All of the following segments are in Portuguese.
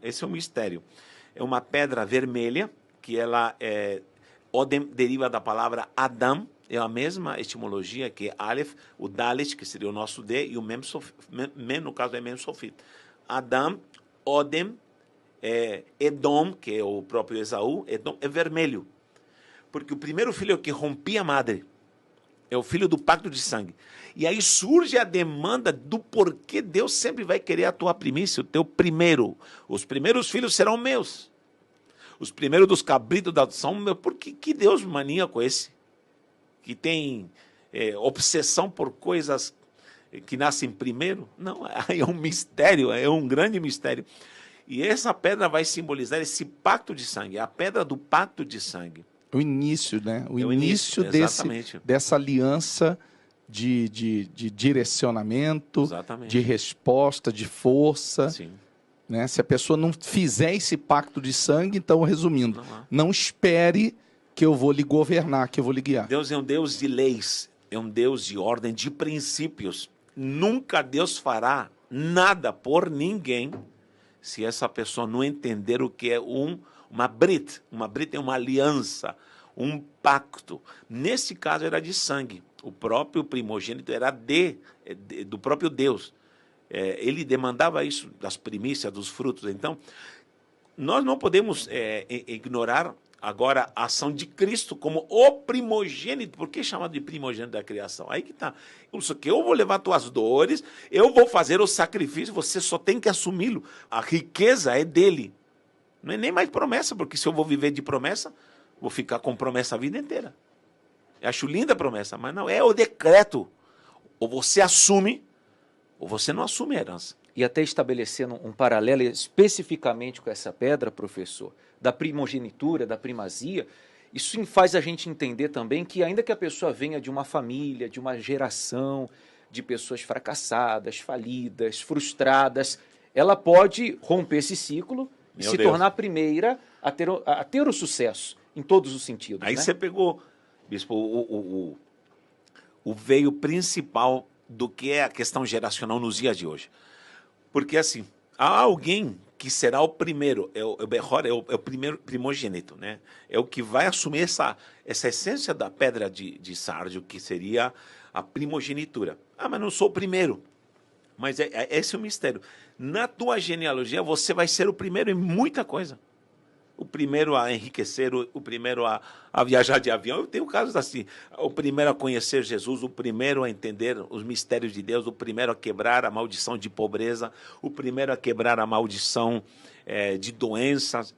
Esse é um mistério. É uma pedra vermelha, que ela Odem deriva da palavra Adam, é a mesma etimologia que Aleph, o Dalet, que seria o nosso D, e o Mem, no caso é Mem Sofit. Adam, Odem, Edom, que é o próprio Esaú, Edom é vermelho. Porque o primeiro filho é o que rompia a madre. É o filho do pacto de sangue. E aí surge a demanda do porquê Deus sempre vai querer a tua primícia, o teu primeiro. Os primeiros filhos serão meus. Os primeiros dos cabritos são meus. Por que Deus maníaco esse? Que tem obsessão por coisas que nascem primeiro? Não, é um mistério, é um grande mistério. E essa pedra vai simbolizar esse pacto de sangue, a pedra do pacto de sangue. O início, né? O início exatamente. dessa aliança de direcionamento, exatamente. De resposta, de força. Sim. Né? Se a pessoa não fizer esse pacto de sangue, então, resumindo, não espere que eu vou lhe governar, que eu vou lhe guiar. Deus é um Deus de leis, é um Deus de ordem, de princípios. Nunca Deus fará nada por ninguém se essa pessoa não entender o que é uma brit. Uma brit é uma aliança, um pacto. Nesse caso era de sangue. O próprio primogênito era do próprio Deus. Ele demandava isso das primícias, dos frutos. Então, nós não podemos ignorar agora a ação de Cristo como o primogênito. Por que chamado de primogênito da criação? Aí que está. Eu vou levar tuas dores, eu vou fazer o sacrifício, você só tem que assumi-lo. A riqueza é dele. Não é nem mais promessa, porque se eu vou viver de promessa, vou ficar com promessa a vida inteira. Eu acho linda a promessa, mas não, é o decreto. Ou você assume, ou você não assume a herança. E até estabelecendo um paralelo especificamente com essa pedra, professor, da primogenitura, da primazia, isso faz a gente entender também que ainda que a pessoa venha de uma família, de uma geração, de pessoas fracassadas, falidas, frustradas, ela pode romper esse ciclo e se tornar a primeira a ter o sucesso em todos os sentidos. Aí né? Você pegou, bispo, o veio principal do que é a questão geracional nos dias de hoje. Porque, assim, há alguém que será o primeiro, o Behor é o primeiro primogênito, né? É o que vai assumir essa essência da pedra de sárdio, que seria a primogenitura. Mas não sou o primeiro. Mas esse é o mistério. Na tua genealogia, você vai ser o primeiro em muita coisa. O primeiro a enriquecer, o primeiro a viajar de avião. Eu tenho casos assim. O primeiro a conhecer Jesus, o primeiro a entender os mistérios de Deus, o primeiro a quebrar a maldição de pobreza, o primeiro a quebrar a maldição de doenças.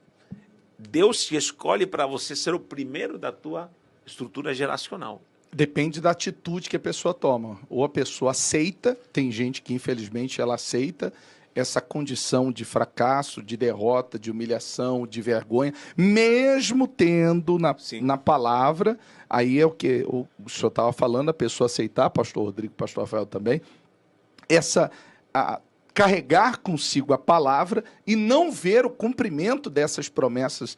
Deus te escolhe para você ser o primeiro da tua estrutura geracional. Depende da atitude que a pessoa toma. Ou a pessoa aceita, tem gente que infelizmente ela aceita essa condição de fracasso, de derrota, de humilhação, de vergonha, mesmo tendo na palavra, aí é o que o senhor estava falando, a pessoa aceitar, pastor Rodrigo, pastor Rafael também, carregar consigo a palavra e não ver o cumprimento dessas promessas